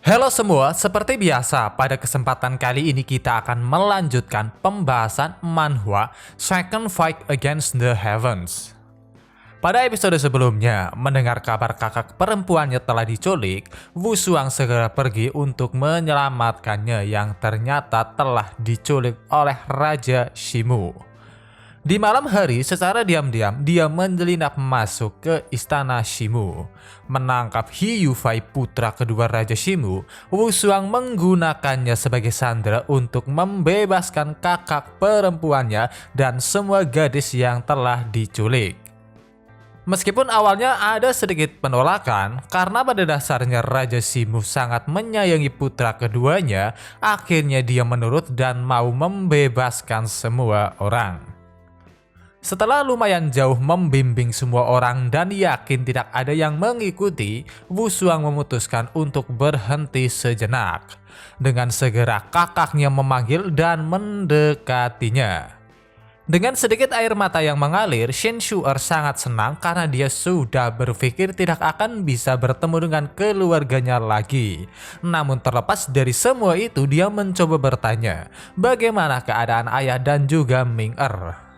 Halo semua, seperti biasa pada kesempatan kali ini kita akan melanjutkan pembahasan manhwa Second Fight Against the Heavens. Pada episode sebelumnya, mendengar kabar kakak perempuannya telah diculik, Wu Xuang segera pergi untuk menyelamatkannya yang ternyata telah diculik oleh Raja Shimu. Di malam hari, secara diam-diam, dia menyelinap masuk ke istana Shimu. Menangkap He Yufei, putra kedua Raja Shimu, Wu Xuang menggunakannya sebagai sandera untuk membebaskan kakak perempuannya dan semua gadis yang telah diculik. Meskipun awalnya ada sedikit penolakan, karena pada dasarnya Raja Shimu sangat menyayangi putra keduanya, akhirnya dia menurut dan mau membebaskan semua orang. Setelah lumayan jauh membimbing semua orang dan yakin tidak ada yang mengikuti, Wu Xuang memutuskan untuk berhenti sejenak. Dengan segera kakaknya memanggil dan mendekatinya. Dengan sedikit air mata yang mengalir, Shen Shu'er sangat senang karena dia sudah berpikir tidak akan bisa bertemu dengan keluarganya lagi. Namun terlepas dari semua itu, dia mencoba bertanya, bagaimana keadaan ayah dan juga Ming Er.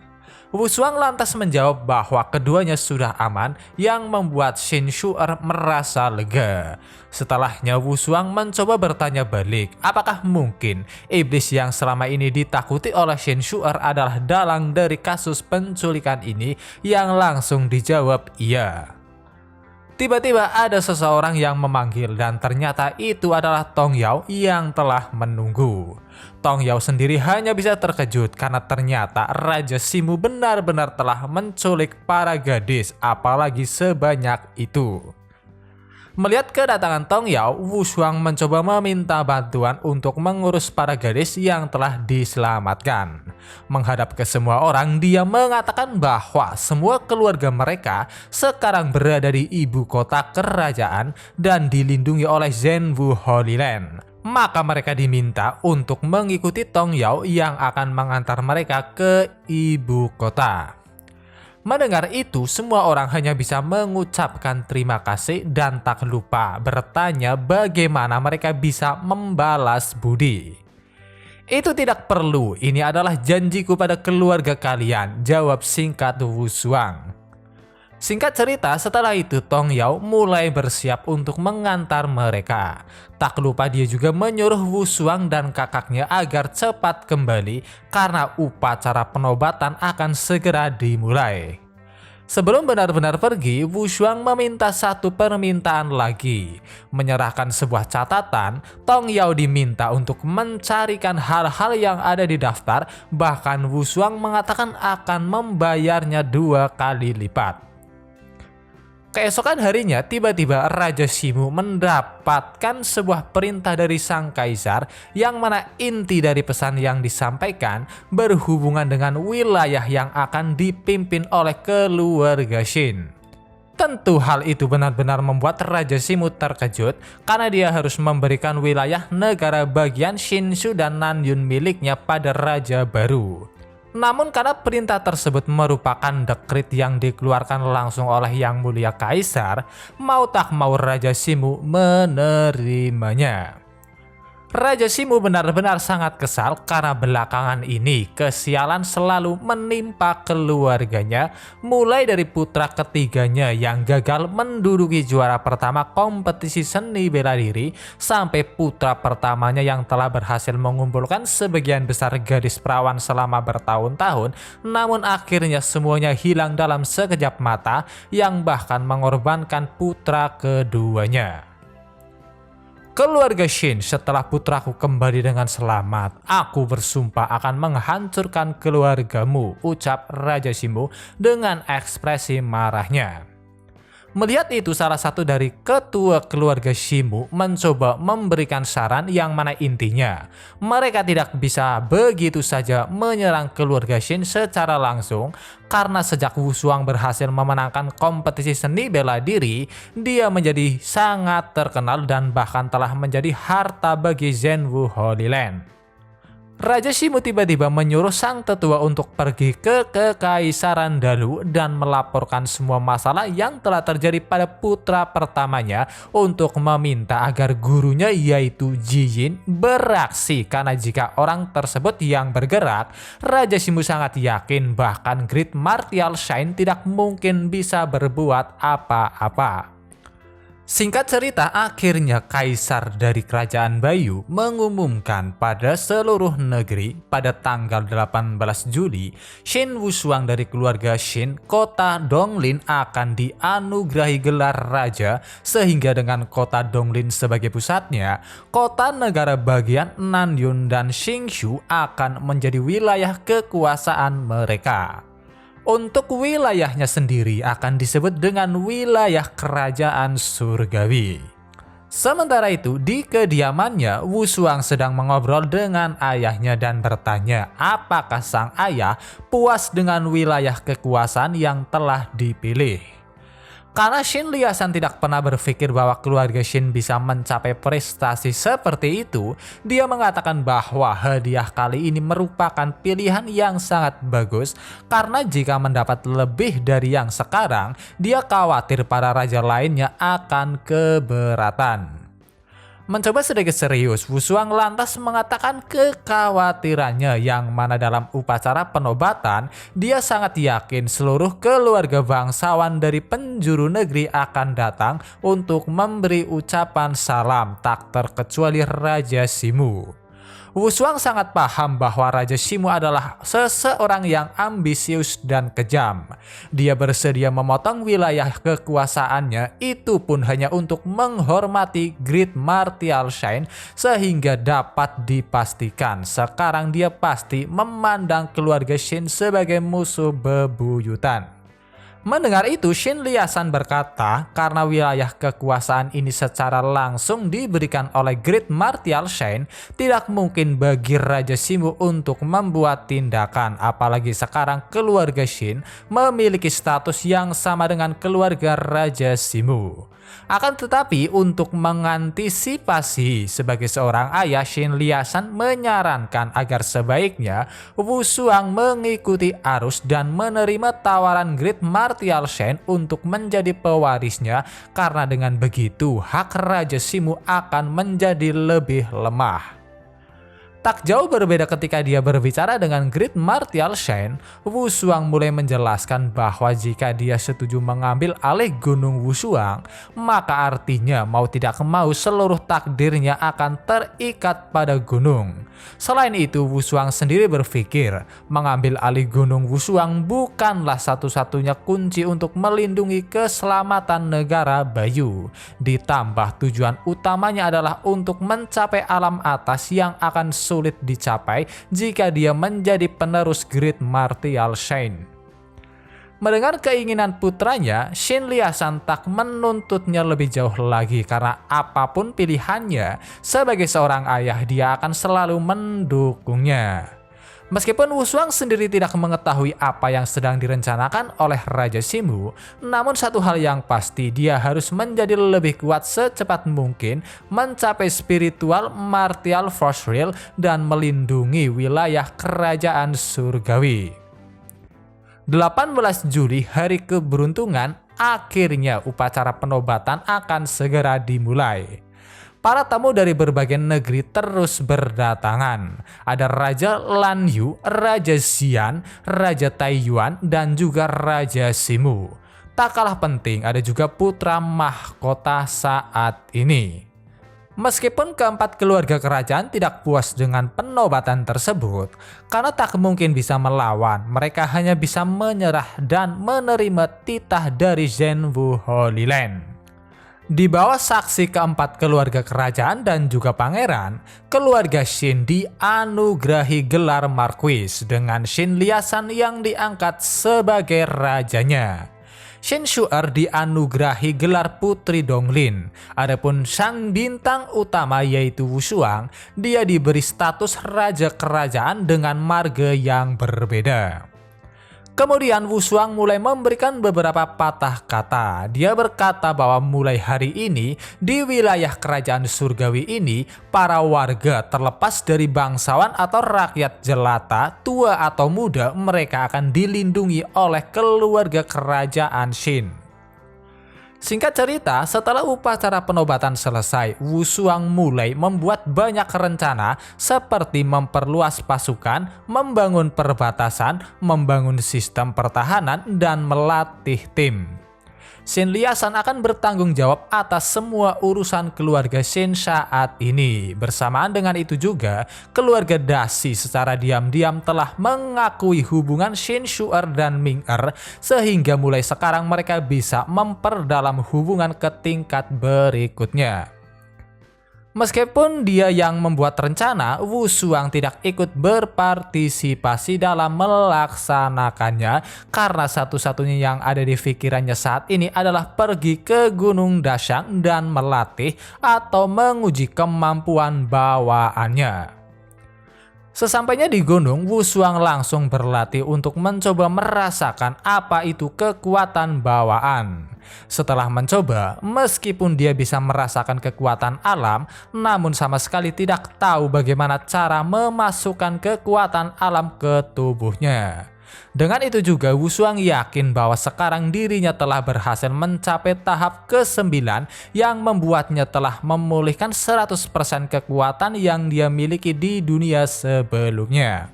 Wu Xuang lantas menjawab bahwa keduanya sudah aman, yang membuat Shen Shu'er merasa lega. Setelahnya Wu Xuang mencoba bertanya balik, apakah mungkin iblis yang selama ini ditakuti oleh Shen Shu'er adalah dalang dari kasus penculikan ini, yang langsung dijawab iya. Tiba-tiba ada seseorang yang memanggil dan ternyata itu adalah Tong Yao yang telah menunggu. Tong Yao sendiri hanya bisa terkejut karena ternyata Raja Shimu benar-benar telah menculik para gadis, apalagi sebanyak itu. Melihat kedatangan Tong Yao, Wu Xuang mencoba meminta bantuan untuk mengurus para gadis yang telah diselamatkan. Menghadap ke semua orang, dia mengatakan bahwa semua keluarga mereka sekarang berada di ibu kota kerajaan dan dilindungi oleh Zhenwu Holy Land. Maka mereka diminta untuk mengikuti Tong Yao yang akan mengantar mereka ke ibu kota. Mendengar itu, semua orang hanya bisa mengucapkan terima kasih dan tak lupa bertanya bagaimana mereka bisa membalas budi. Itu tidak perlu, ini adalah janjiku pada keluarga kalian, jawab singkat Wu Xuang. Singkat cerita, setelah itu Tong Yao mulai bersiap untuk mengantar mereka. Tak lupa dia juga menyuruh Wu Xuang dan kakaknya agar cepat kembali karena upacara penobatan akan segera dimulai. Sebelum benar-benar pergi, Wu Xuang meminta satu permintaan lagi. Menyerahkan sebuah catatan, Tong Yao diminta untuk mencarikan hal-hal yang ada di daftar, bahkan Wu Xuang mengatakan akan membayarnya 2 kali lipat. Keesokan harinya, tiba-tiba Raja Shimu mendapatkan sebuah perintah dari sang kaisar yang mana inti dari pesan yang disampaikan berhubungan dengan wilayah yang akan dipimpin oleh keluarga Shin. Tentu hal itu benar-benar membuat Raja Shimu terkejut karena dia harus memberikan wilayah negara bagian Shinshu dan Nanyun miliknya pada raja baru. Namun karena perintah tersebut merupakan dekrit yang dikeluarkan langsung oleh Yang Mulia Kaisar, mau tak mau Raja Shimu menerimanya. Raja Shimu benar-benar sangat kesal karena belakangan ini kesialan selalu menimpa keluarganya, mulai dari putra ketiganya yang gagal menduduki juara pertama kompetisi seni bela diri sampai putra pertamanya yang telah berhasil mengumpulkan sebagian besar gadis perawan selama bertahun-tahun, namun akhirnya semuanya hilang dalam sekejap mata yang bahkan mengorbankan putra keduanya. Keluarga Shin, setelah putraku kembali dengan selamat, aku bersumpah akan menghancurkan keluargamu, ucap Raja Shimu dengan ekspresi marahnya. Melihat itu, salah satu dari ketua keluarga Shimu mencoba memberikan saran yang mana intinya mereka tidak bisa begitu saja menyerang keluarga Shin secara langsung karena sejak Wu Xuang berhasil memenangkan kompetisi seni bela diri, dia menjadi sangat terkenal dan bahkan telah menjadi harta bagi Zhenwu Holy Land. Raja Shimu tiba-tiba menyuruh sang tetua untuk pergi ke Kekaisaran Dalu dan melaporkan semua masalah yang telah terjadi pada putra pertamanya untuk meminta agar gurunya yaitu Ji Yin beraksi, karena jika orang tersebut yang bergerak, Raja Shimu sangat yakin bahkan Great Martial Shrine tidak mungkin bisa berbuat apa-apa. Singkat cerita, akhirnya kaisar dari kerajaan Bayu mengumumkan pada seluruh negeri pada tanggal 18 Juli, Shin Wushuang dari keluarga Shin, kota Donglin akan dianugerahi gelar raja, sehingga dengan kota Donglin sebagai pusatnya, kota negara bagian Nanyun dan Xingshu akan menjadi wilayah kekuasaan mereka. Untuk wilayahnya sendiri akan disebut dengan wilayah kerajaan surgawi. Sementara itu, di kediamannya, Wushuang sedang mengobrol dengan ayahnya dan bertanya apakah sang ayah puas dengan wilayah kekuasaan yang telah dipilih. Karena Shin Liasan tidak pernah berpikir bahwa keluarga Shin bisa mencapai prestasi seperti itu, dia mengatakan bahwa hadiah kali ini merupakan pilihan yang sangat bagus, karena jika mendapat lebih dari yang sekarang, dia khawatir para raja lainnya akan keberatan. Mencoba sedikit serius, Wushuang lantas mengatakan kekhawatirannya, yang mana dalam upacara penobatan dia sangat yakin seluruh keluarga bangsawan dari penjuru negeri akan datang untuk memberi ucapan salam, tak terkecuali Raja Shimu. Wushuang sangat paham bahwa Raja Shimu adalah seseorang yang ambisius dan kejam. Dia bersedia memotong wilayah kekuasaannya, itu pun hanya untuk menghormati Great Martial Shrine, sehingga dapat dipastikan sekarang dia pasti memandang keluarga Shin sebagai musuh bebuyutan. Mendengar itu, Shin Liasan berkata karena wilayah kekuasaan ini secara langsung diberikan oleh Great Martial Shrine, tidak mungkin bagi Raja Shimu untuk membuat tindakan, apalagi sekarang keluarga Shin memiliki status yang sama dengan keluarga Raja Shimu. Akan tetapi untuk mengantisipasi, sebagai seorang ayah, Shin Liasan menyarankan agar sebaiknya Wushuang mengikuti arus dan menerima tawaran Great Martial Shrine untuk menjadi pewarisnya, karena dengan begitu hak Raja Shimu akan menjadi lebih lemah. Tak jauh berbeda ketika dia berbicara dengan Great Martial Shrine, Wushuang mulai menjelaskan bahwa jika dia setuju mengambil alih Gunung Wushuang, maka artinya mau tidak mau seluruh takdirnya akan terikat pada gunung. Selain itu, Wushuang sendiri berpikir mengambil alih Gunung Wushuang bukanlah satu-satunya kunci untuk melindungi keselamatan negara Bayu. Ditambah tujuan utamanya adalah untuk mencapai alam atas yang akan sulit dicapai jika dia menjadi penerus Great Martial Shrine. Mendengar keinginan putranya, Shin Liasan tak menuntutnya lebih jauh lagi, karena apapun pilihannya, sebagai seorang ayah dia akan selalu mendukungnya. Meskipun Wushuang sendiri tidak mengetahui apa yang sedang direncanakan oleh Raja Shimu, namun satu hal yang pasti, dia harus menjadi lebih kuat secepat mungkin, mencapai spiritual martial force real dan melindungi wilayah kerajaan surgawi. 18 Juli, hari keberuntungan, akhirnya upacara penobatan akan segera dimulai. Para tamu dari berbagai negeri terus berdatangan. Ada Raja Lan Yu, Raja Xian, Raja Taiyuan, dan juga Raja Shimu. Tak kalah penting, ada juga putra mahkota saat ini. Meskipun keempat keluarga kerajaan tidak puas dengan penobatan tersebut, karena tak mungkin bisa melawan, mereka hanya bisa menyerah dan menerima titah dari Zhenwu Holy Land. Di bawah saksi keempat keluarga kerajaan dan juga pangeran, keluarga Shin dianugerahi gelar Marquis dengan Shin Liasan yang diangkat sebagai rajanya. Shin Shu'er dianugerahi gelar Putri Donglin. Adapun sang bintang utama yaitu Wushuang, dia diberi status raja kerajaan dengan marga yang berbeda. Kemudian Wu Shuang mulai memberikan beberapa patah kata. Dia berkata bahwa mulai hari ini di wilayah kerajaan surgawi ini, para warga terlepas dari bangsawan atau rakyat jelata, tua atau muda, mereka akan dilindungi oleh keluarga kerajaan Shin. Singkat cerita, setelah upacara penobatan selesai, Wu Shuang mulai membuat banyak rencana seperti memperluas pasukan, membangun perbatasan, membangun sistem pertahanan, dan melatih tim. Shin Liasan akan bertanggung jawab atas semua urusan keluarga Shin saat ini. Bersamaan dengan itu juga, keluarga Dashi secara diam-diam telah mengakui hubungan Shin Shu'er dan Ming-er, sehingga mulai sekarang mereka bisa memperdalam hubungan ke tingkat berikutnya. Meskipun dia yang membuat rencana, Wu Shuang tidak ikut berpartisipasi dalam melaksanakannya karena satu-satunya yang ada di pikirannya saat ini adalah pergi ke Gunung Dashang dan melatih atau menguji kemampuan bawaannya. Sesampainya di gunung, Wu Shuang langsung berlatih untuk mencoba merasakan apa itu kekuatan bawaan. Setelah mencoba, meskipun dia bisa merasakan kekuatan alam, namun sama sekali tidak tahu bagaimana cara memasukkan kekuatan alam ke tubuhnya. Dengan itu juga Wu Shuang yakin bahwa sekarang dirinya telah berhasil mencapai tahap ke-9 yang membuatnya telah memulihkan 100% kekuatan yang dia miliki di dunia sebelumnya.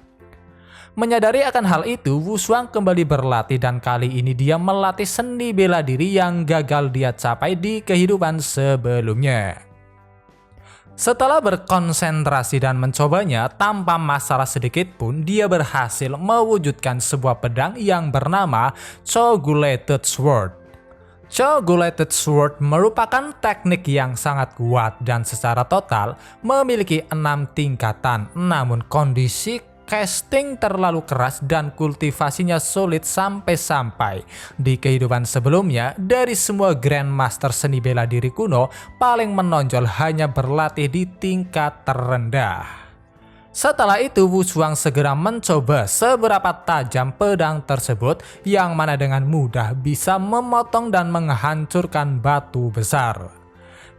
Menyadari akan hal itu, Wu Shuang kembali berlatih dan kali ini dia melatih seni bela diri yang gagal dia capai di kehidupan sebelumnya. Setelah berkonsentrasi dan mencobanya, tanpa masalah sedikit pun dia berhasil mewujudkan sebuah pedang yang bernama Coagulated Sword. Coagulated Sword merupakan teknik yang sangat kuat dan secara total memiliki 6 tingkatan, namun kondisi casting terlalu keras dan kultivasinya sulit sampai-sampai di kehidupan sebelumnya dari semua Grandmaster seni bela diri kuno paling menonjol hanya berlatih di tingkat terendah. Setelah itu Wu Shuang segera mencoba seberapa tajam pedang tersebut yang mana dengan mudah bisa memotong dan menghancurkan batu besar.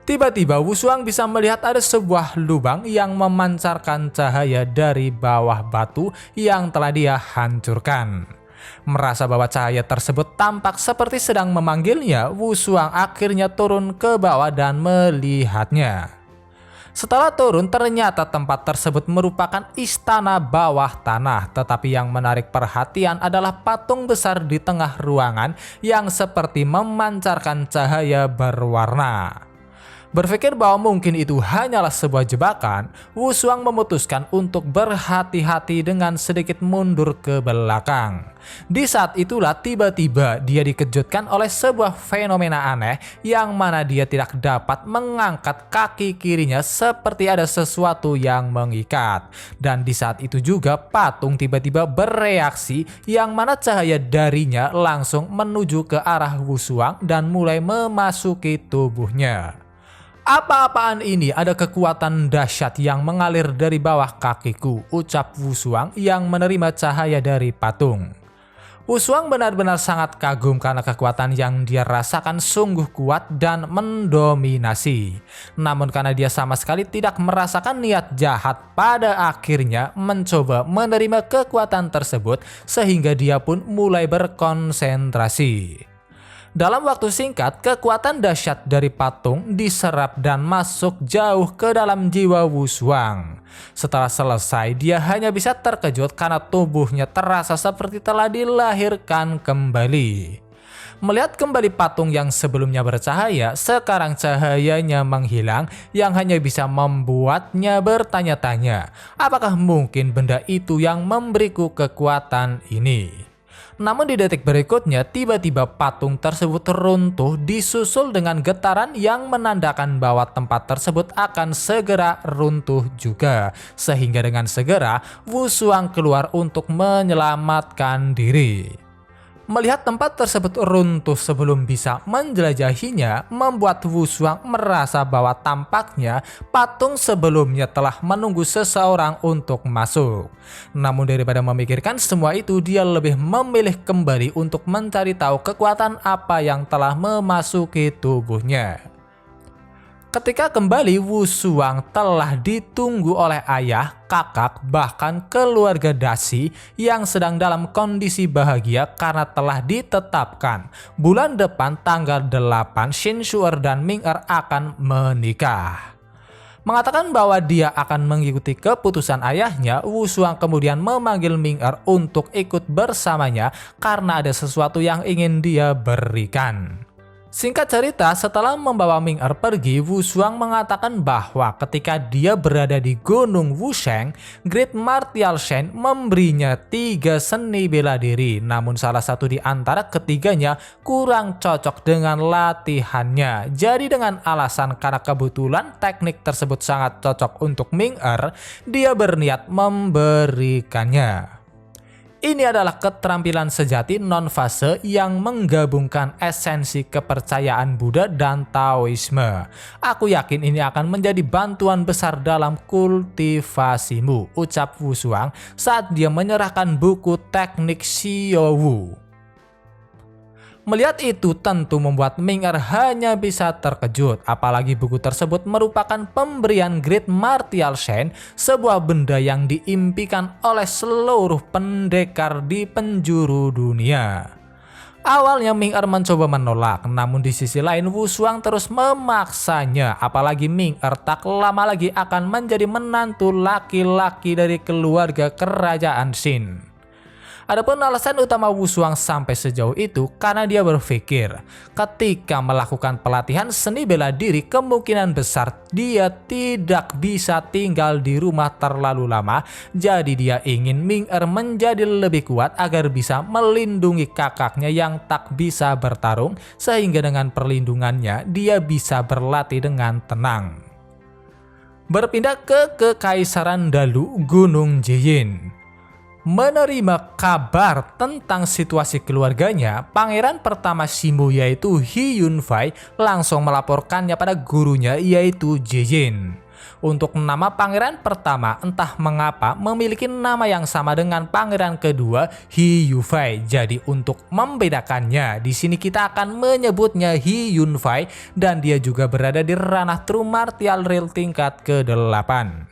Tiba-tiba Wu Shuang bisa melihat ada sebuah lubang yang memancarkan cahaya dari bawah batu yang telah dia hancurkan. Merasa bahwa cahaya tersebut tampak seperti sedang memanggilnya, Wu Shuang akhirnya turun ke bawah dan melihatnya. Setelah turun, ternyata tempat tersebut merupakan istana bawah tanah, tetapi yang menarik perhatian adalah patung besar di tengah ruangan yang seperti memancarkan cahaya berwarna. Berpikir bahwa mungkin itu hanyalah sebuah jebakan, Wu Shuang memutuskan untuk berhati-hati dengan sedikit mundur ke belakang. Di saat itulah tiba-tiba dia dikejutkan oleh sebuah fenomena aneh yang mana dia tidak dapat mengangkat kaki kirinya seperti ada sesuatu yang mengikat. Dan di saat itu juga patung tiba-tiba bereaksi yang mana cahaya darinya langsung menuju ke arah Wu Shuang dan mulai memasuki tubuhnya. Apa-apaan ini, ada kekuatan dahsyat yang mengalir dari bawah kakiku, ucap Wu Shuang yang menerima cahaya dari patung. Wu Shuang benar-benar sangat kagum karena kekuatan yang dia rasakan sungguh kuat dan mendominasi. Namun karena dia sama sekali tidak merasakan niat jahat, pada akhirnya mencoba menerima kekuatan tersebut sehingga dia pun mulai berkonsentrasi. Dalam waktu singkat, kekuatan dahsyat dari patung diserap dan masuk jauh ke dalam jiwa Wu Shuang. Setelah selesai, dia hanya bisa terkejut karena tubuhnya terasa seperti telah dilahirkan kembali. Melihat kembali patung yang sebelumnya bercahaya, sekarang cahayanya menghilang yang hanya bisa membuatnya bertanya-tanya, apakah mungkin benda itu yang memberiku kekuatan ini? Namun di detik berikutnya, tiba-tiba patung tersebut runtuh disusul dengan getaran yang menandakan bahwa tempat tersebut akan segera runtuh juga. Sehingga dengan segera, Wu Shuang keluar untuk menyelamatkan diri. Melihat tempat tersebut runtuh sebelum bisa menjelajahinya, membuat Wu Shuang merasa bahwa tampaknya patung sebelumnya telah menunggu seseorang untuk masuk. Namun daripada memikirkan semua itu, dia lebih memilih kembali untuk mencari tahu kekuatan apa yang telah memasuki tubuhnya. Ketika kembali, Wu Shuang telah ditunggu oleh ayah, kakak, bahkan keluarga Dashi yang sedang dalam kondisi bahagia karena telah ditetapkan bulan depan tanggal 8 Xin Shu'er dan Ming Er akan menikah. Mengatakan bahwa dia akan mengikuti keputusan ayahnya, Wu Shuang kemudian memanggil Ming Er untuk ikut bersamanya karena ada sesuatu yang ingin dia berikan. Singkat cerita, setelah membawa Ming Er pergi, Wu Shuang mengatakan bahwa ketika dia berada di Gunung Wusheng, Great Martial Shen memberinya 3 seni bela diri, namun salah satu di antara ketiganya kurang cocok dengan latihannya. Jadi dengan alasan karena kebetulan teknik tersebut sangat cocok untuk Ming Er, dia berniat memberikannya. Ini adalah keterampilan sejati non-fase yang menggabungkan esensi kepercayaan Buddha dan Taoisme. Aku yakin ini akan menjadi bantuan besar dalam kultivasimu, ucap Wu Shuang saat dia menyerahkan buku teknik Xiao Wu. Melihat itu tentu membuat Ming Er hanya bisa terkejut, apalagi buku tersebut merupakan pemberian Great Martial Shen, sebuah benda yang diimpikan oleh seluruh pendekar di penjuru dunia. Awalnya Ming Er mencoba menolak, namun di sisi lain Wu Shuang terus memaksanya, apalagi Ming Er tak lama lagi akan menjadi menantu laki-laki dari keluarga kerajaan Qin. Adapun alasan utama Wu Shuang sampai sejauh itu karena dia berpikir ketika melakukan pelatihan seni bela diri kemungkinan besar dia tidak bisa tinggal di rumah terlalu lama, jadi dia ingin Ming Er menjadi lebih kuat agar bisa melindungi kakaknya yang tak bisa bertarung, sehingga dengan perlindungannya dia bisa berlatih dengan tenang. Berpindah ke Kekaisaran Dalu Gunung Jieyin. Menerima kabar tentang situasi keluarganya, pangeran pertama Shimo yaitu He Yunfei langsung melaporkannya pada gurunya yaitu Jieyin. Untuk nama pangeran pertama entah mengapa memiliki nama yang sama dengan pangeran kedua He Yufei. Jadi untuk membedakannya, di sini kita akan menyebutnya He Yunfei dan dia juga berada di ranah True Martial Real tingkat ke-8.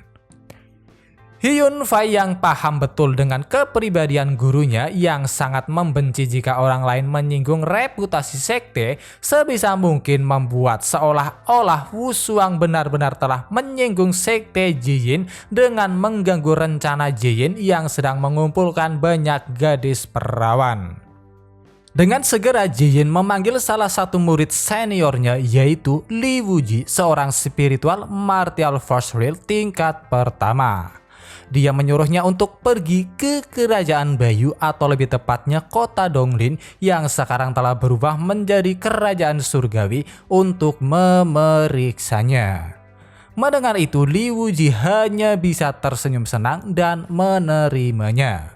He Yunfei yang paham betul dengan kepribadian gurunya yang sangat membenci jika orang lain menyinggung reputasi sekte, sebisa mungkin membuat seolah-olah Wu Shuang benar-benar telah menyinggung sekte Jieyin dengan mengganggu rencana Jieyin yang sedang mengumpulkan banyak gadis perawan. Dengan segera Jieyin memanggil salah satu murid seniornya yaitu Li Wuji, seorang spiritual martial force real tingkat pertama. Dia menyuruhnya untuk pergi ke kerajaan Bayu atau lebih tepatnya kota Donglin yang sekarang telah berubah menjadi kerajaan surgawi untuk memeriksanya. Mendengar itu, Li Wuji hanya bisa tersenyum senang dan menerimanya.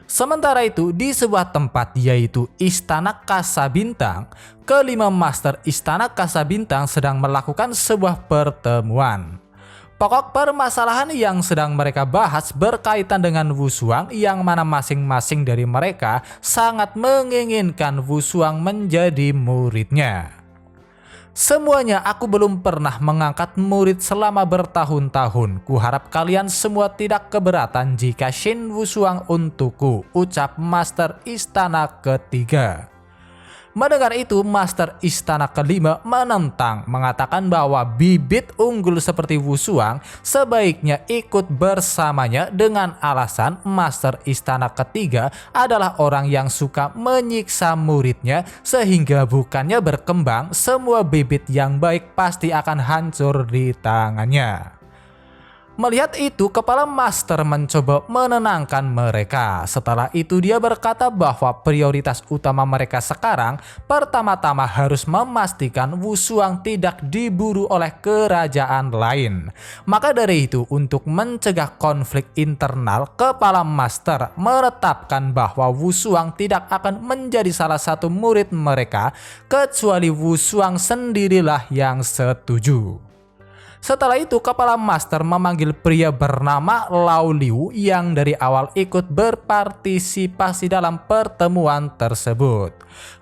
Sementara itu di sebuah tempat yaitu Istana Kasabintang, kelima master Istana Kasabintang sedang melakukan sebuah pertemuan. Pokok permasalahan yang sedang mereka bahas berkaitan dengan Wu Shuang yang mana masing-masing dari mereka sangat menginginkan Wu Shuang menjadi muridnya. Semuanya aku belum pernah mengangkat murid selama bertahun-tahun. Kuharap kalian semua tidak keberatan jika Shin Wu Shuang untukku, ucap Master Istana ketiga. Mendengar itu, Master Istana kelima menentang, mengatakan bahwa bibit unggul seperti Wu Shuang sebaiknya ikut bersamanya dengan alasan Master Istana ketiga adalah orang yang suka menyiksa muridnya sehingga bukannya berkembang, semua bibit yang baik pasti akan hancur di tangannya. Melihat itu, kepala master mencoba menenangkan mereka. Setelah itu dia berkata bahwa prioritas utama mereka sekarang pertama-tama harus memastikan Wu Shuang tidak diburu oleh kerajaan lain. Maka dari itu, untuk mencegah konflik internal, kepala master menetapkan bahwa Wu Shuang tidak akan menjadi salah satu murid mereka kecuali Wu Shuang sendirilah yang setuju. Setelah itu, kepala master memanggil pria bernama Lao Liu yang dari awal ikut berpartisipasi dalam pertemuan tersebut.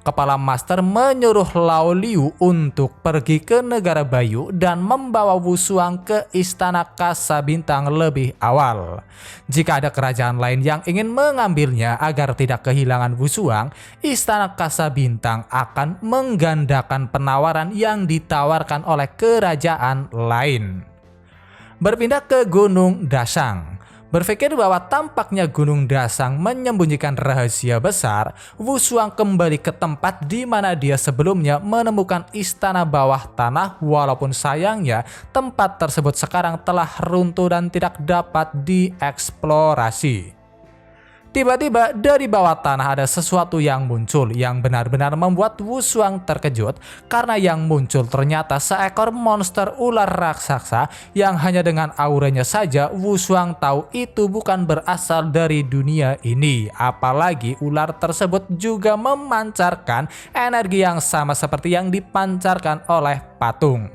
Kepala master menyuruh Lao Liu untuk pergi ke negara Bayu dan membawa Wu Shuang ke istana Kasa Bintang lebih awal. Jika ada kerajaan lain yang ingin mengambilnya agar tidak kehilangan Wu Shuang, istana Kasa Bintang akan menggandakan penawaran yang ditawarkan oleh kerajaan lain. Berpindah ke Gunung Dasang. Berpikir bahwa tampaknya Gunung Dasang menyembunyikan rahasia besar, Wu Shuang kembali ke tempat di mana dia sebelumnya menemukan istana bawah tanah, walaupun sayangnya tempat tersebut sekarang telah runtuh dan tidak dapat dieksplorasi. Tiba-tiba dari bawah tanah ada sesuatu yang muncul yang benar-benar membuat Wu Shuang terkejut karena yang muncul ternyata seekor monster ular raksasa yang hanya dengan auranya saja Wu Shuang tahu itu bukan berasal dari dunia ini. Apalagi ular tersebut juga memancarkan energi yang sama seperti yang dipancarkan oleh patung.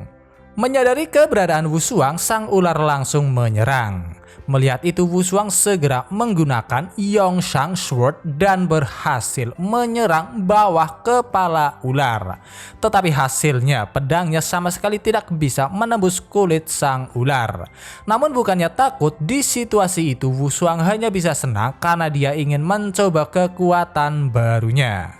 Menyadari keberadaan Wu Shuang, sang ular langsung menyerang. Melihat itu, Wu Shuang segera menggunakan Yongshang Sword dan berhasil menyerang bawah kepala ular. Tetapi hasilnya, pedangnya sama sekali tidak bisa menembus kulit sang ular. Namun bukannya takut, di situasi itu Wu Shuang hanya bisa senang karena dia ingin mencoba kekuatan barunya.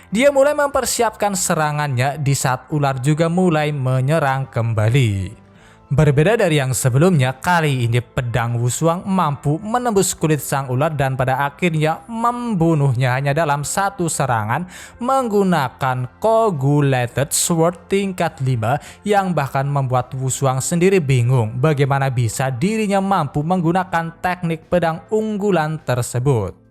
Dia mulai mempersiapkan serangannya di saat ular juga mulai menyerang kembali. Berbeda dari yang sebelumnya, kali ini pedang Wu Shuang mampu menembus kulit sang ular dan pada akhirnya membunuhnya hanya dalam satu serangan menggunakan Coagulated Sword tingkat 5 yang bahkan membuat Wu Shuang sendiri bingung bagaimana bisa dirinya mampu menggunakan teknik pedang unggulan tersebut.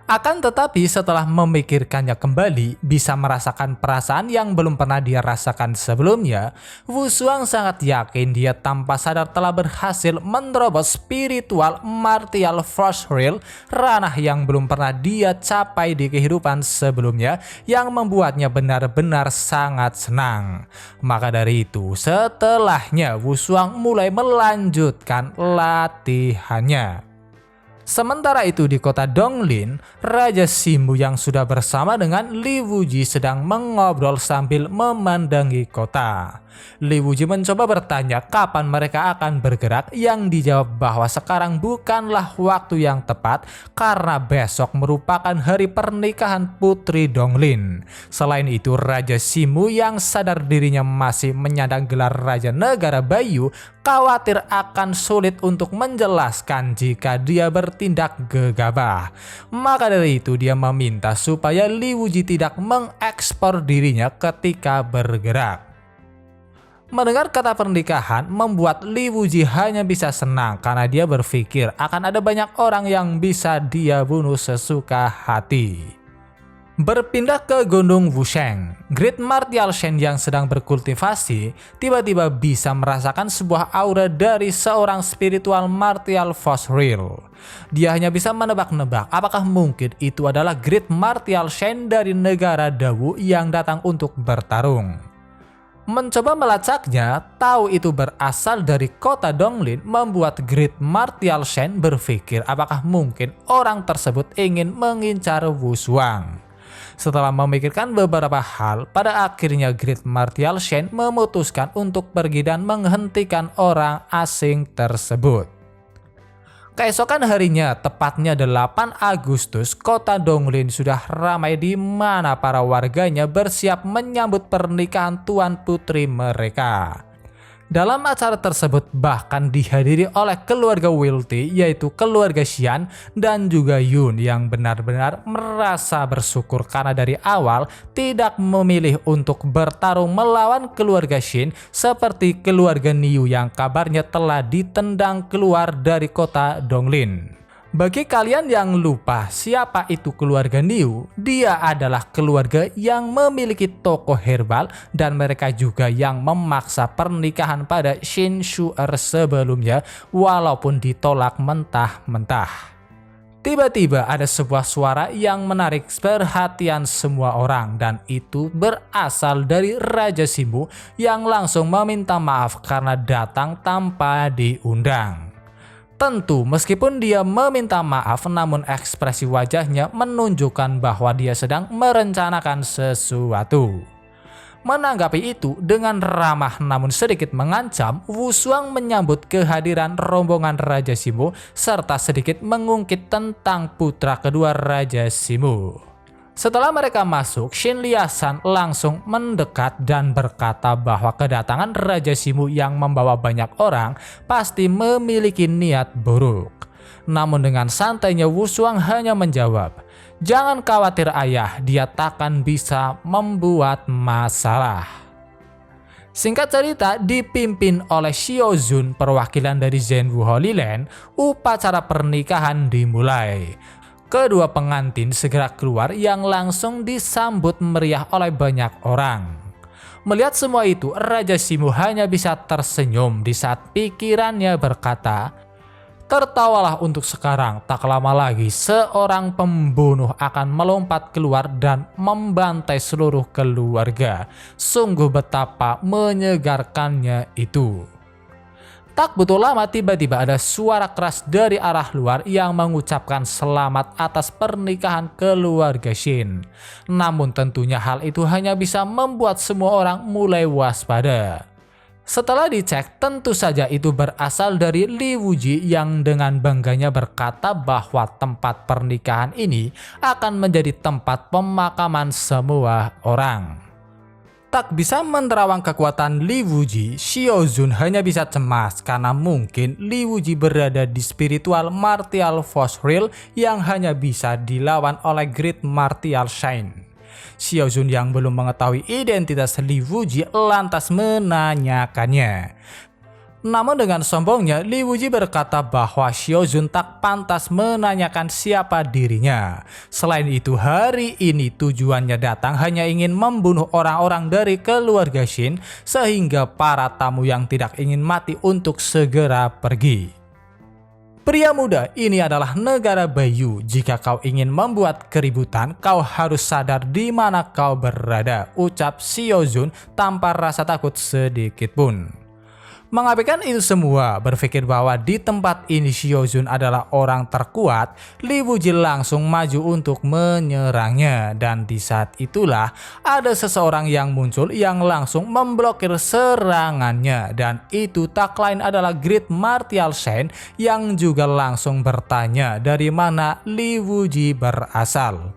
Akan tetapi setelah memikirkannya kembali, bisa merasakan perasaan yang belum pernah dia rasakan sebelumnya, Wu Shuang sangat yakin dia tanpa sadar telah berhasil menerobos spiritual martial force real, ranah yang belum pernah dia capai di kehidupan sebelumnya yang membuatnya benar-benar sangat senang. Maka dari itu, setelahnya Wu Shuang mulai melanjutkan latihannya. Sementara itu di kota Donglin, Raja Xinmu yang sudah bersama dengan Li Wuji sedang mengobrol sambil memandangi kota. Li Wuji mencoba bertanya kapan mereka akan bergerak, yang dijawab bahwa sekarang bukanlah waktu yang tepat karena besok merupakan hari pernikahan Putri Donglin. Selain itu, Raja Xinmu yang sadar dirinya masih menyandang gelar Raja Negara Bayu khawatir akan sulit untuk menjelaskan jika dia bertindak gegabah. Maka dari itu dia meminta supaya Li Wuji tidak mengekspor dirinya ketika bergerak. Mendengar kata pernikahan membuat Li Wuji hanya bisa senang karena dia berpikir akan ada banyak orang yang bisa dia bunuh sesuka hati. Berpindah ke Gunung Wusheng, Great Martial Shen yang sedang berkultivasi tiba-tiba bisa merasakan sebuah aura dari seorang spiritual martial force real. Dia hanya bisa menebak-nebak apakah mungkin itu adalah Great Martial Shen dari negara Dawu yang datang untuk bertarung. Mencoba melacaknya, tahu itu berasal dari kota Donglin membuat Great Martial Shen berpikir apakah mungkin orang tersebut ingin mengincar Wu Shuang. Setelah memikirkan beberapa hal, pada akhirnya Great Martial Shen memutuskan untuk pergi dan menghentikan orang asing tersebut. Keesokan harinya, tepatnya 8 Agustus, kota Donglin sudah ramai di mana para warganya bersiap menyambut pernikahan tuan putri mereka. Dalam acara tersebut bahkan dihadiri oleh keluarga Wilty, yaitu keluarga Xian dan juga Yun, yang benar-benar merasa bersyukur karena dari awal tidak memilih untuk bertarung melawan keluarga Shin seperti keluarga Niu yang kabarnya telah ditendang keluar dari kota Donglin. Bagi kalian yang lupa siapa itu keluarga Niu, dia adalah keluarga yang memiliki toko herbal dan mereka juga yang memaksa pernikahan pada Shin Shu'er sebelumnya walaupun ditolak mentah-mentah. Tiba-tiba ada sebuah suara yang menarik perhatian semua orang dan itu berasal dari Raja Shimo yang langsung meminta maaf karena datang tanpa diundang. Tentu meskipun dia meminta maaf namun ekspresi wajahnya menunjukkan bahwa dia sedang merencanakan sesuatu. Menanggapi itu dengan ramah namun sedikit mengancam, Wu Shuang menyambut kehadiran rombongan Raja Shimo serta sedikit mengungkit tentang putra kedua Raja Shimo. Setelah mereka masuk, Shin Liasan langsung mendekat dan berkata bahwa kedatangan Raja Shimo yang membawa banyak orang pasti memiliki niat buruk. Namun dengan santainya Wu Shuang hanya menjawab, "Jangan khawatir ayah, dia takkan bisa membuat masalah." Singkat cerita, dipimpin oleh Xiao Zun, perwakilan dari Zhenwu Holy Land, upacara pernikahan dimulai. Kedua pengantin segera keluar yang langsung disambut meriah oleh banyak orang. Melihat semua itu, Raja Shimo hanya bisa tersenyum di saat pikirannya berkata, "Tertawalah untuk sekarang, tak lama lagi seorang pembunuh akan melompat keluar dan membantai seluruh keluarga. Sungguh betapa menyegarkannya itu." Tak butuh lama tiba-tiba ada suara keras dari arah luar yang mengucapkan selamat atas pernikahan keluarga Shin. Namun tentunya hal itu hanya bisa membuat semua orang mulai waspada. Setelah dicek, tentu saja itu berasal dari Li Wuji yang dengan bangganya berkata bahwa tempat pernikahan ini akan menjadi tempat pemakaman semua orang. Tak bisa menerawang kekuatan Li Wuji, Xiao Zun hanya bisa cemas karena mungkin Li Wuji berada di spiritual martial force real yang hanya bisa dilawan oleh Great Martial Shin. Xiao Zun yang belum mengetahui identitas Li Wuji lantas menanyakannya. Namun dengan sombongnya, Li Wuji berkata bahwa Xiao Zun tak pantas menanyakan siapa dirinya. Selain itu, hari ini tujuannya datang hanya ingin membunuh orang-orang dari keluarga Shin sehingga para tamu yang tidak ingin mati untuk segera pergi. "Pria muda, ini adalah negara Baiyu. Jika kau ingin membuat keributan, kau harus sadar di mana kau berada," ucap Xiao Zun tanpa rasa takut sedikit pun. Mengabaikan itu semua, berpikir bahwa di tempat ini Xiao Zun adalah orang terkuat, Li Wuji langsung maju untuk menyerangnya. Dan di saat itulah ada seseorang yang muncul yang langsung memblokir serangannya. Dan itu tak lain adalah Great Martial Shin yang juga langsung bertanya dari mana Li Wuji berasal.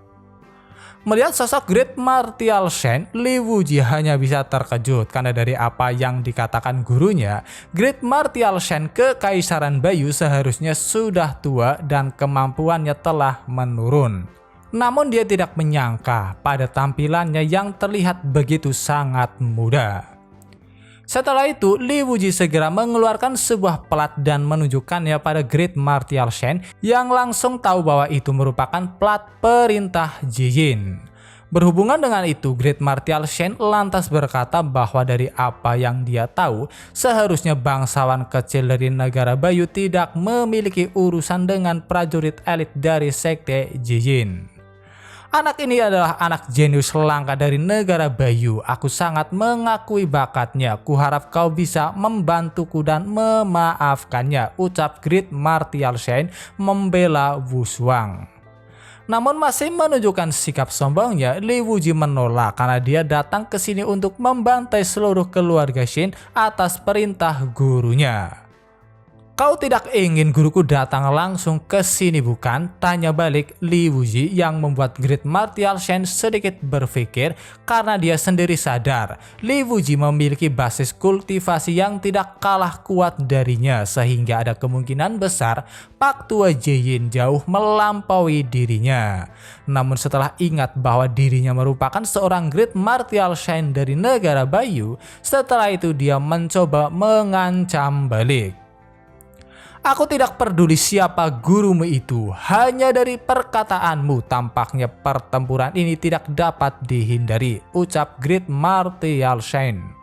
Melihat sosok Great Martial Shin, Li Wuji hanya bisa terkejut karena dari apa yang dikatakan gurunya, Great Martial Shin Kekaisaran Baiyu seharusnya sudah tua dan kemampuannya telah menurun. Namun dia tidak menyangka pada tampilannya yang terlihat begitu sangat muda. Setelah itu, Li Wuji segera mengeluarkan sebuah plat dan menunjukkannya pada Great Martial Shin yang langsung tahu bahwa itu merupakan plat perintah Jijin. Berhubungan dengan itu, Great Martial Shin lantas berkata bahwa dari apa yang dia tahu, seharusnya bangsawan kecil dari negara Baiyu tidak memiliki urusan dengan prajurit elit dari sekte Jijin. "Anak ini adalah anak jenius langka dari negara Baiyu. Aku sangat mengakui bakatnya. Kuharap kau bisa membantuku dan memaafkannya," ucap Great Martial Shin membela Wu Shuang. Namun masih menunjukkan sikap sombongnya, Li Wuji menolak karena dia datang ke sini untuk membantai seluruh keluarga Shin atas perintah gurunya. Kau tidak ingin guruku datang langsung ke sini bukan? Tanya balik Li Wuji yang membuat Great Martial Shen sedikit berpikir karena dia sendiri sadar Li Wuji memiliki basis kultivasi yang tidak kalah kuat darinya sehingga ada kemungkinan besar Pak Tua Jiyin jauh melampaui dirinya. Namun setelah ingat bahwa dirinya merupakan seorang Great Martial Shen dari negara Bayu, setelah itu dia mencoba mengancam balik. Aku tidak peduli siapa gurumu itu, hanya dari perkataanmu tampaknya pertempuran ini tidak dapat dihindari, ucap Great Martial Shen.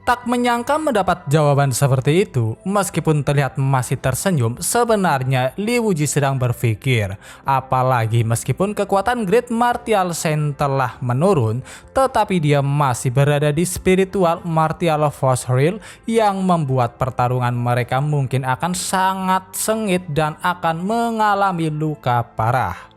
Tak menyangka mendapat jawaban seperti itu, meskipun terlihat masih tersenyum, sebenarnya Li Wuji sedang berpikir. Apalagi meskipun kekuatan Great Martial Shen telah menurun, tetapi dia masih berada di spiritual Martial Force Real yang membuat pertarungan mereka mungkin akan sangat sengit dan akan mengalami luka parah.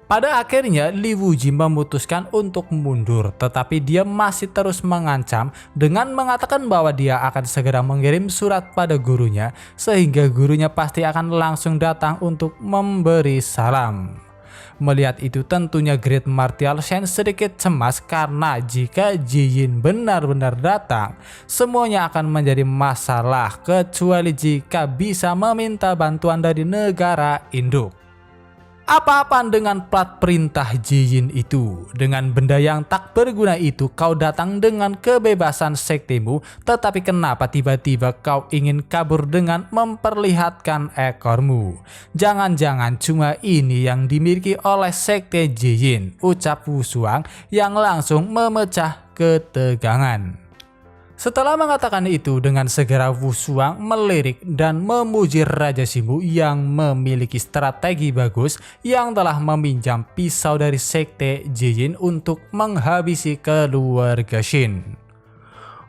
Pada akhirnya Li Wuji memutuskan untuk mundur, tetapi dia masih terus mengancam dengan mengatakan bahwa dia akan segera mengirim surat pada gurunya sehingga gurunya pasti akan langsung datang untuk memberi salam. Melihat itu tentunya Great Martial Shen sedikit cemas karena jika Jiyin benar-benar datang, semuanya akan menjadi masalah kecuali jika bisa meminta bantuan dari negara induk. Apa-apaan dengan plat perintah Jiyin itu? Dengan benda yang tak berguna itu kau datang dengan kebebasan sektimu, tetapi kenapa tiba-tiba kau ingin kabur dengan memperlihatkan ekormu? Jangan-jangan cuma ini yang dimiliki oleh sekte Jiyin, ucap Wu Shuang yang langsung memecah ketegangan. Setelah mengatakan itu, dengan segera Wu Shuang melirik dan memuji Raja Shimu yang memiliki strategi bagus yang telah meminjam pisau dari sekte Jiyin untuk menghabisi keluarga Shin.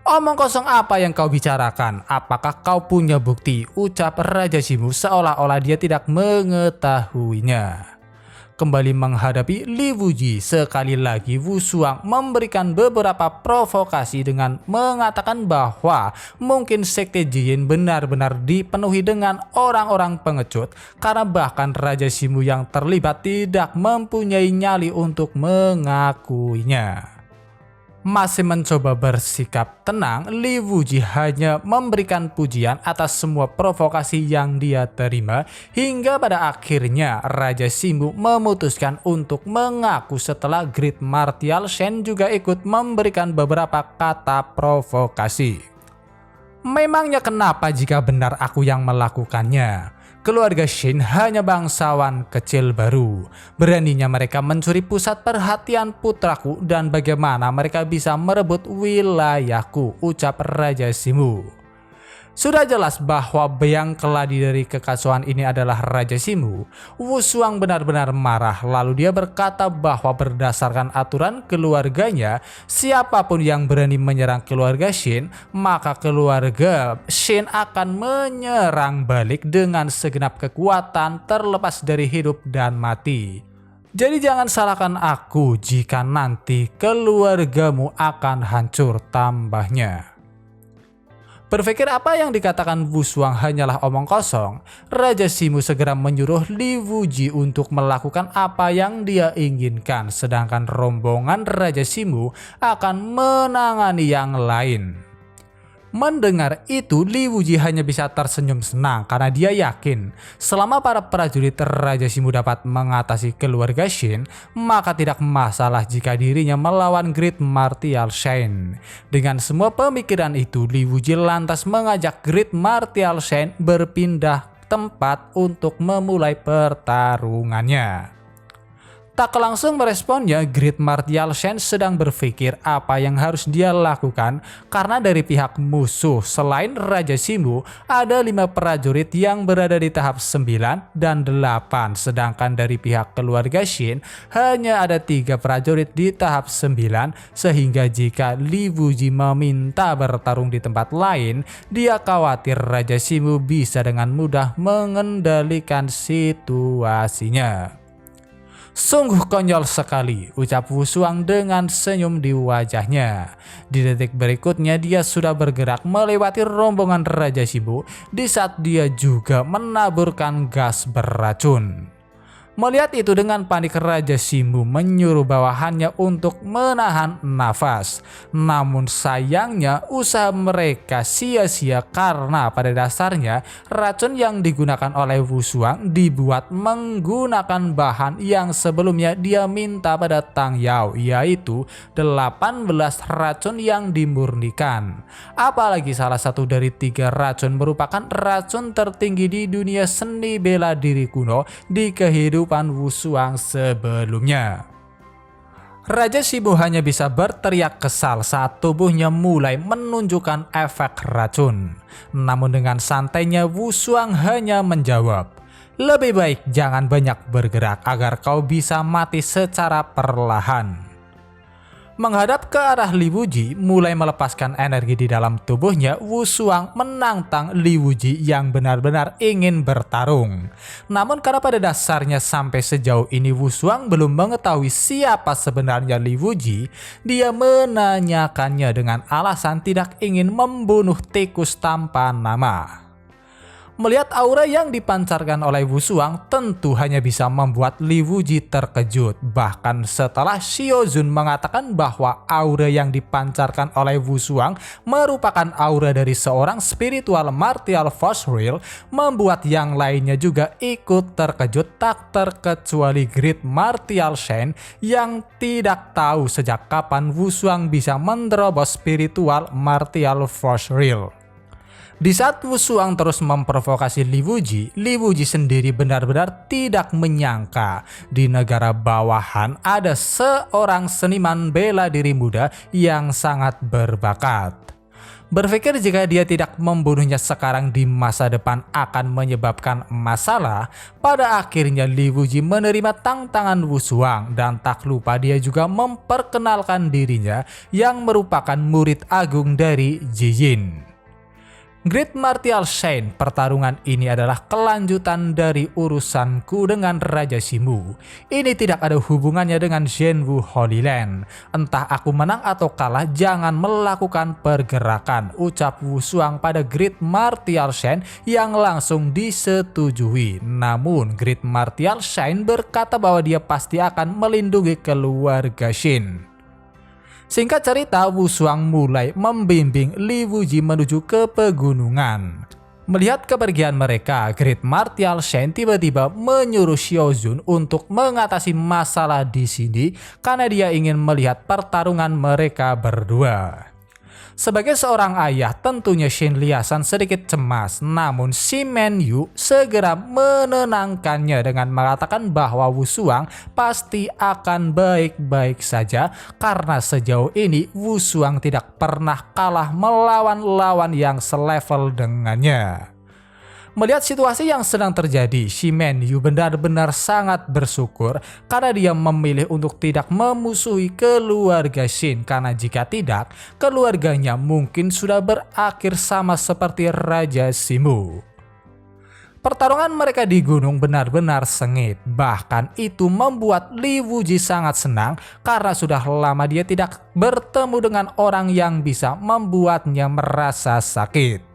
Omong kosong apa yang kau bicarakan? Apakah kau punya bukti? Ucap Raja Shimu seolah-olah dia tidak mengetahuinya. Kembali menghadapi Li Wuji, sekali lagi Wu Shuang memberikan beberapa provokasi dengan mengatakan bahwa mungkin sekte Jiyin benar-benar dipenuhi dengan orang-orang pengecut karena bahkan Raja Shimu yang terlibat tidak mempunyai nyali untuk mengakuinya. Masih mencoba bersikap tenang, Li Wuji hanya memberikan pujian atas semua provokasi yang dia terima hingga pada akhirnya Raja Shimu memutuskan untuk mengaku setelah Great Martial Shen juga ikut memberikan beberapa kata provokasi. Memangnya kenapa jika benar aku yang melakukannya? Keluarga Shin hanya bangsawan kecil baru. Beraninya mereka mencuri pusat perhatian putraku dan bagaimana mereka bisa merebut wilayahku, ucap Raja Shimu. Sudah jelas bahwa yang keladi dari kekacauan ini adalah Raja Shimu. Wu Shuang benar-benar marah, lalu dia berkata bahwa berdasarkan aturan keluarganya, siapapun yang berani menyerang keluarga Shin, maka keluarga Shin akan menyerang balik dengan segenap kekuatan terlepas dari hidup dan mati. Jadi jangan salahkan aku jika nanti keluargamu akan hancur, tambahnya. Berpikir apa yang dikatakan Wu Shuang hanyalah omong kosong, Raja Shimu segera menyuruh Li Wuji untuk melakukan apa yang dia inginkan, sedangkan rombongan Raja Shimu akan menangani yang lain. Mendengar itu, Li Wuji hanya bisa tersenyum senang karena dia yakin selama para prajurit Raja Shimu dapat mengatasi keluarga Shin, maka tidak masalah jika dirinya melawan Great Martial Shen. Dengan semua pemikiran itu, Li Wuji lantas mengajak Great Martial Shen berpindah tempat untuk memulai pertarungannya. Tak langsung meresponnya, Great Martial Shen sedang berpikir apa yang harus dia lakukan karena dari pihak musuh selain Raja Shimu ada 5 prajurit yang berada di tahap 9 dan 8, sedangkan dari pihak keluarga Shin hanya ada 3 prajurit di tahap 9, sehingga jika Li Wuji meminta bertarung di tempat lain, dia khawatir Raja Shimu bisa dengan mudah mengendalikan situasinya. Sungguh konyol sekali, ucap Wu Shuang dengan senyum di wajahnya. Di detik berikutnya dia sudah bergerak melewati rombongan Raja Shimu di saat dia juga menaburkan gas beracun. Melihat itu dengan panik Raja Shimu menyuruh bawahannya untuk menahan nafas. Namun sayangnya usaha mereka sia-sia karena pada dasarnya racun yang digunakan oleh Wu Shuang dibuat menggunakan bahan yang sebelumnya dia minta pada Tang Yao, yaitu 18 racun yang dimurnikan. Apalagi salah satu dari 3 racun merupakan racun tertinggi di dunia seni bela diri kuno di kehidupan Wu Shuang sebelumnya. Raja Shimu hanya bisa berteriak kesal saat tubuhnya mulai menunjukkan efek racun. Namun dengan santainya Wu Shuang hanya menjawab, "Lebih baik jangan banyak bergerak agar kau bisa mati secara perlahan." Menghadap ke arah Li Wuji, mulai melepaskan energi di dalam tubuhnya, Wu Shuang menantang Li Wuji yang benar-benar ingin bertarung. Namun karena pada dasarnya sampai sejauh ini Wu Shuang belum mengetahui siapa sebenarnya Li Wuji, dia menanyakannya dengan alasan tidak ingin membunuh tikus tanpa nama. Melihat aura yang dipancarkan oleh Wu Shuang tentu hanya bisa membuat Li Wuji terkejut. Bahkan setelah Xiao Zun mengatakan bahwa aura yang dipancarkan oleh Wu Shuang merupakan aura dari seorang spiritual martial force real, membuat yang lainnya juga ikut terkejut tak terkecuali Great Martial Shen yang tidak tahu sejak kapan Wu Shuang bisa menerobos spiritual martial force real. Di saat Wu Shuang terus memprovokasi Li Wuji sendiri benar-benar tidak menyangka di negara bawahan ada seorang seniman bela diri muda yang sangat berbakat. Berpikir jika dia tidak membunuhnya sekarang di masa depan akan menyebabkan masalah, pada akhirnya Li Wuji menerima tantangan Wu Shuang dan tak lupa dia juga memperkenalkan dirinya yang merupakan murid agung dari Ji Yin. Great Martial Shen, pertarungan ini adalah kelanjutan dari urusanku dengan Raja Shimu. Ini tidak ada hubungannya dengan Zhenwu Holy Land. Entah aku menang atau kalah, jangan melakukan pergerakan, ucap Wu Shuang pada Great Martial Shen yang langsung disetujui. Namun Great Martial Shen berkata bahwa dia pasti akan melindungi keluarga Shin. Singkat cerita, Wu Shuang mulai membimbing Li Wuji menuju ke pegunungan. Melihat kepergian mereka, Great Martial Shen tiba-tiba menyuruh Xiao Zun untuk mengatasi masalah di sini karena dia ingin melihat pertarungan mereka berdua. Sebagai seorang ayah, tentunya Shin Liasan sedikit cemas, namun Si Men Yu segera menenangkannya dengan mengatakan bahwa Wu Shuang pasti akan baik-baik saja karena sejauh ini Wu Shuang tidak pernah kalah melawan lawan yang selevel dengannya. Melihat situasi yang sedang terjadi, Si Men Yu benar-benar sangat bersyukur karena dia memilih untuk tidak memusuhi keluarga Shin, karena jika tidak, keluarganya mungkin sudah berakhir sama seperti Raja Shimu. Pertarungan mereka di gunung benar-benar sengit, bahkan itu membuat Li Wuji sangat senang karena sudah lama dia tidak bertemu dengan orang yang bisa membuatnya merasa sakit.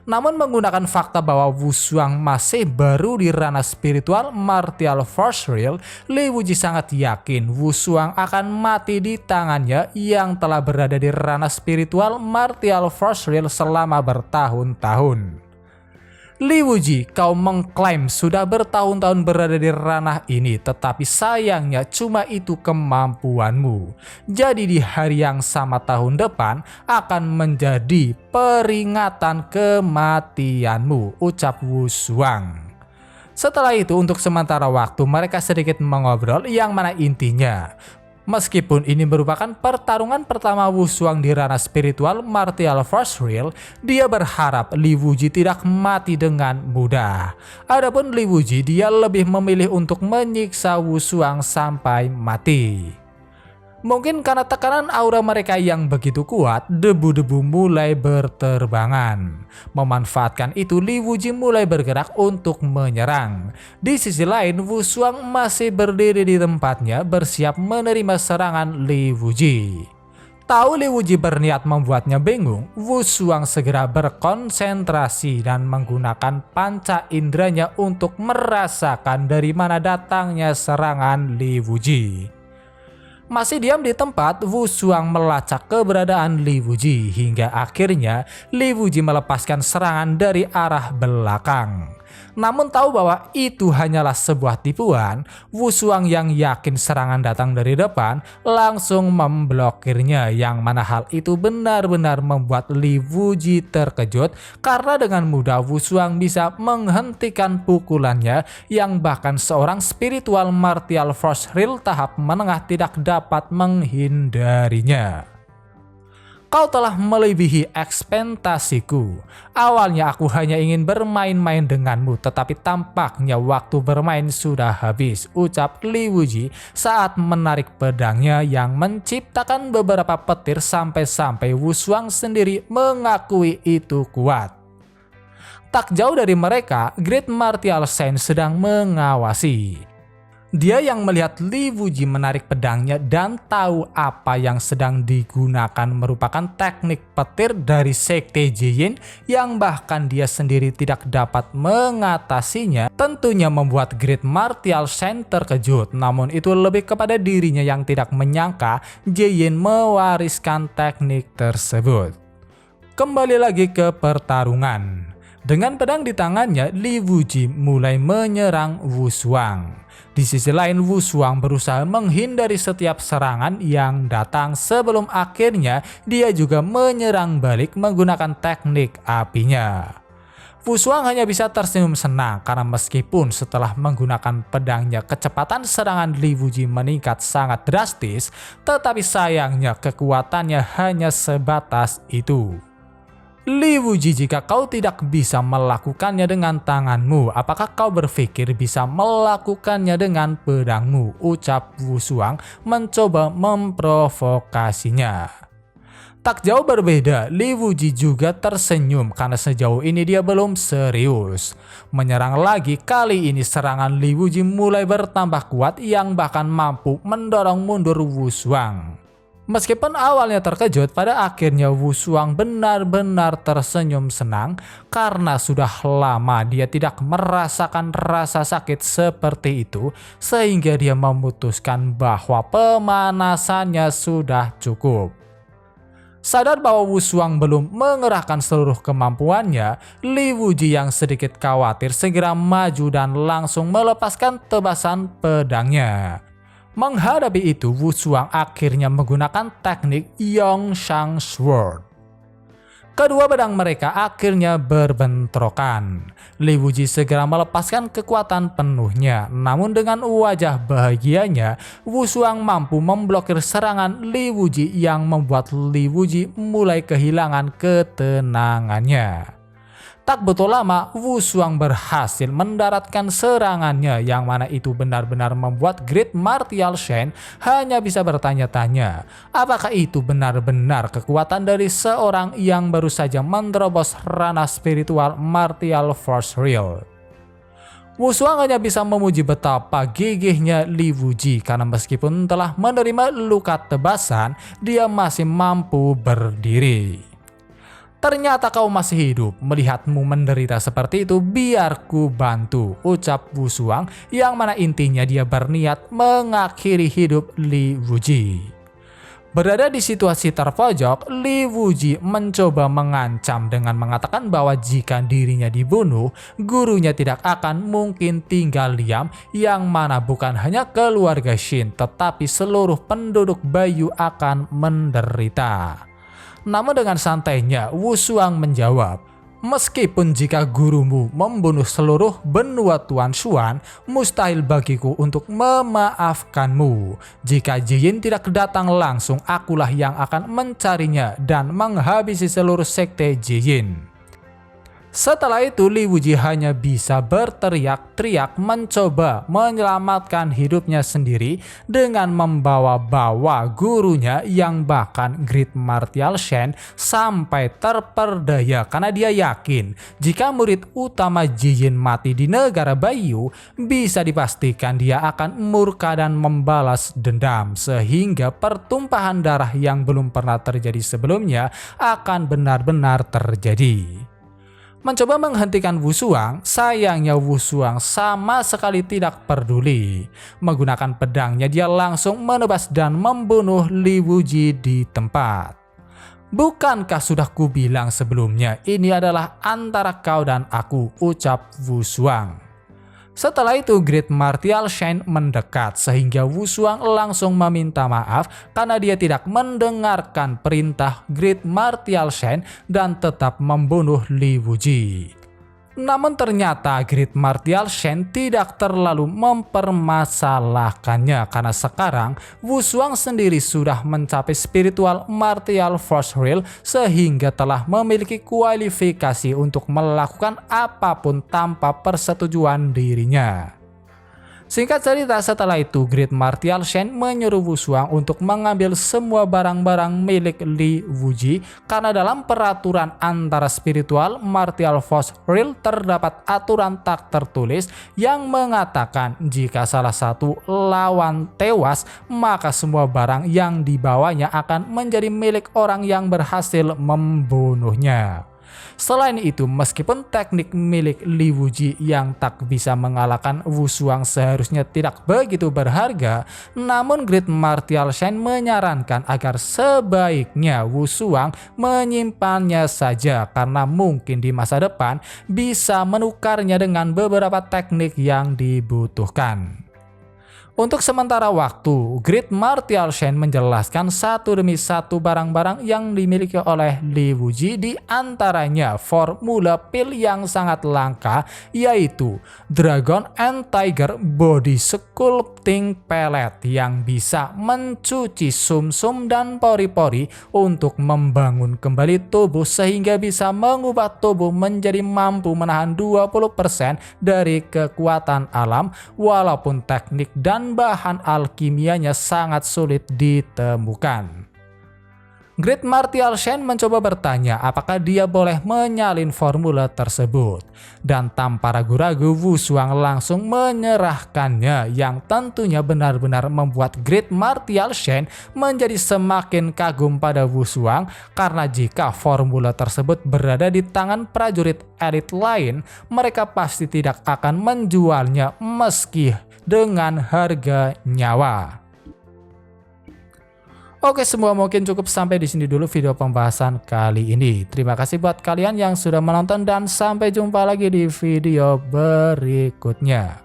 Namun menggunakan fakta bahwa Wu Shuang masih baru di ranah spiritual martial force real, Li Wuji sangat yakin Wu Shuang akan mati di tangannya yang telah berada di ranah spiritual martial force real selama bertahun-tahun. Li Wuji, kau mengklaim sudah bertahun-tahun berada di ranah ini, tetapi sayangnya cuma itu kemampuanmu. Jadi di hari yang sama tahun depan akan menjadi peringatan kematianmu, ucap Wu Shuang. Setelah itu untuk sementara waktu mereka sedikit mengobrol yang mana intinya, meskipun ini merupakan pertarungan pertama Wu Shuang di ranah spiritual martial force real, dia berharap Li Wuji tidak mati dengan mudah. Adapun Li Wuji, dia lebih memilih untuk menyiksa Wu Shuang sampai mati. Mungkin karena tekanan aura mereka yang begitu kuat, debu-debu mulai berterbangan. Memanfaatkan itu, Li Wuji mulai bergerak untuk menyerang. Di sisi lain, Wu Shuang masih berdiri di tempatnya bersiap menerima serangan Li Wuji. Tahu Li Wuji berniat membuatnya bingung, Wu Shuang segera berkonsentrasi dan menggunakan panca inderanya untuk merasakan dari mana datangnya serangan Li Wuji. Masih diam di tempat, Wu Shuang melacak keberadaan Li Wuji hingga akhirnya Li Wuji melepaskan serangan dari arah belakang. Namun tahu bahwa itu hanyalah sebuah tipuan, Wu Shuang yang yakin serangan datang dari depan langsung memblokirnya, yang mana hal itu benar-benar membuat Li Wuji terkejut karena dengan mudah Wu Shuang bisa menghentikan pukulannya yang bahkan seorang spiritual martial force real tahap menengah tidak dapat menghindarinya. Kau telah melebihi ekspektasiku. Awalnya aku hanya ingin bermain-main denganmu, tetapi tampaknya waktu bermain sudah habis, ucap Li Wuji saat menarik pedangnya yang menciptakan beberapa petir sampai-sampai Wu Shuang sendiri mengakui itu kuat. Tak jauh dari mereka, Great Martial Saint sedang mengawasi. Dia yang melihat Li Wuji menarik pedangnya dan tahu apa yang sedang digunakan merupakan teknik petir dari Sekte Jiyin yang bahkan dia sendiri tidak dapat mengatasinya, tentunya membuat Great Martial Saint terkejut. Namun itu lebih kepada dirinya yang tidak menyangka Jiyin mewariskan teknik tersebut. Kembali lagi ke pertarungan. Dengan pedang di tangannya, Li Wuji mulai menyerang Wu Shuang. Di sisi lain, Wu Shuang berusaha menghindari setiap serangan yang datang sebelum akhirnya dia juga menyerang balik menggunakan teknik apinya. Wu Shuang hanya bisa tersenyum senang karena meskipun setelah menggunakan pedangnya kecepatan serangan Li Wuji meningkat sangat drastis, tetapi sayangnya kekuatannya hanya sebatas itu. Li Wuji, jika kau tidak bisa melakukannya dengan tanganmu, apakah kau berpikir bisa melakukannya dengan pedangmu? Ucap Wu Shuang mencoba memprovokasinya. Tak jauh berbeda, Li Wuji juga tersenyum karena sejauh ini dia belum serius. Menyerang lagi, kali ini serangan Li Wuji mulai bertambah kuat yang bahkan mampu mendorong mundur Wu Shuang. Meskipun awalnya terkejut, pada akhirnya Wu Shuang benar-benar tersenyum senang karena sudah lama dia tidak merasakan rasa sakit seperti itu, sehingga dia memutuskan bahwa pemanasannya sudah cukup. Sadar bahwa Wu Shuang belum mengerahkan seluruh kemampuannya, Li Wuji yang sedikit khawatir segera maju dan langsung melepaskan tebasan pedangnya. Menghadapi itu, Wu Shuang akhirnya menggunakan teknik Yongshang Sword. Kedua pedang mereka akhirnya berbentrokan. Li Wuji segera melepaskan kekuatan penuhnya, namun dengan wajah bahagianya, Wu Shuang mampu memblokir serangan Li Wuji yang membuat Li Wuji mulai kehilangan ketenangannya. Tak betul lama, Wu Shuang berhasil mendaratkan serangannya yang mana itu benar-benar membuat Great Martial Saint hanya bisa bertanya-tanya, apakah itu benar-benar kekuatan dari seorang yang baru saja menerobos ranah spiritual martial force real. Wu Shuang hanya bisa memuji betapa gigihnya Li Wuji karena meskipun telah menerima luka tebasan, dia masih mampu berdiri. Ternyata kau masih hidup, melihatmu menderita seperti itu biar ku bantu, ucap Wu Shuang yang mana intinya dia berniat mengakhiri hidup Li Wuji. Berada di situasi terpojok, Li Wuji mencoba mengancam dengan mengatakan bahwa jika dirinya dibunuh, gurunya tidak akan mungkin tinggal diam, yang mana bukan hanya keluarga Shin tetapi seluruh penduduk Baiyu akan menderita. Namun dengan santainya, Wu Shuang menjawab, meskipun jika gurumu membunuh seluruh benua Tuan Xuan, mustahil bagiku untuk memaafkanmu. Jika Jiyin tidak datang langsung, akulah yang akan mencarinya dan menghabisi seluruh sekte Jiyin. Setelah itu Li Wuji hanya bisa berteriak-teriak mencoba menyelamatkan hidupnya sendiri dengan membawa-bawa gurunya yang bahkan Great Martial Shen sampai terperdaya karena dia yakin jika murid utama Jin mati di negara Baiyu bisa dipastikan dia akan murka dan membalas dendam sehingga pertumpahan darah yang belum pernah terjadi sebelumnya akan benar-benar terjadi. Mencoba menghentikan Wu Shuang, sayangnya Wu Shuang sama sekali tidak peduli. Menggunakan pedangnya dia langsung menebas dan membunuh Li Wuji di tempat. Bukankah sudah kubilang sebelumnya ini adalah antara kau dan aku, ucap Wu Shuang. Setelah itu Great Martial Shen mendekat sehingga Wu Shuang langsung meminta maaf karena dia tidak mendengarkan perintah Great Martial Shen dan tetap membunuh Li Wuji. Namun ternyata Great Martial Shen tidak terlalu mempermasalahkannya karena sekarang Wu Shuang sendiri sudah mencapai spiritual martial force real sehingga telah memiliki kualifikasi untuk melakukan apapun tanpa persetujuan dirinya. Singkat cerita, setelah itu Great Martial Shen menyuruh Wu Shuang untuk mengambil semua barang-barang milik Li Wuji karena dalam peraturan antara spiritual martial force real terdapat aturan tak tertulis yang mengatakan jika salah satu lawan tewas maka semua barang yang dibawanya akan menjadi milik orang yang berhasil membunuhnya. Selain itu, meskipun teknik milik Li Wuji yang tak bisa mengalahkan Wu Shuang seharusnya tidak begitu berharga, namun Great Martial Shen menyarankan agar sebaiknya Wu Shuang menyimpannya saja karena mungkin di masa depan bisa menukarnya dengan beberapa teknik yang dibutuhkan. Untuk sementara waktu, Great Martial Shen menjelaskan satu demi satu barang-barang yang dimiliki oleh Li Wuji, di antaranya formula pil yang sangat langka yaitu Dragon and Tiger Body Sculpting Pellet yang bisa mencuci sumsum dan pori-pori untuk membangun kembali tubuh sehingga bisa mengubah tubuh menjadi mampu menahan 20% dari kekuatan alam walaupun teknik dan bahan alkimianya sangat sulit ditemukan. Great Martial Shen mencoba bertanya apakah dia boleh menyalin formula tersebut, dan tanpa ragu-ragu Wu Shuang langsung menyerahkannya yang tentunya benar-benar membuat Great Martial Shen menjadi semakin kagum pada Wu Shuang karena jika formula tersebut berada di tangan prajurit elit lain mereka pasti tidak akan menjualnya meski dengan harga nyawa. Oke, semua mungkin cukup sampai di sini dulu video pembahasan kali ini. Terima kasih buat kalian yang sudah menonton dan sampai jumpa lagi di video berikutnya.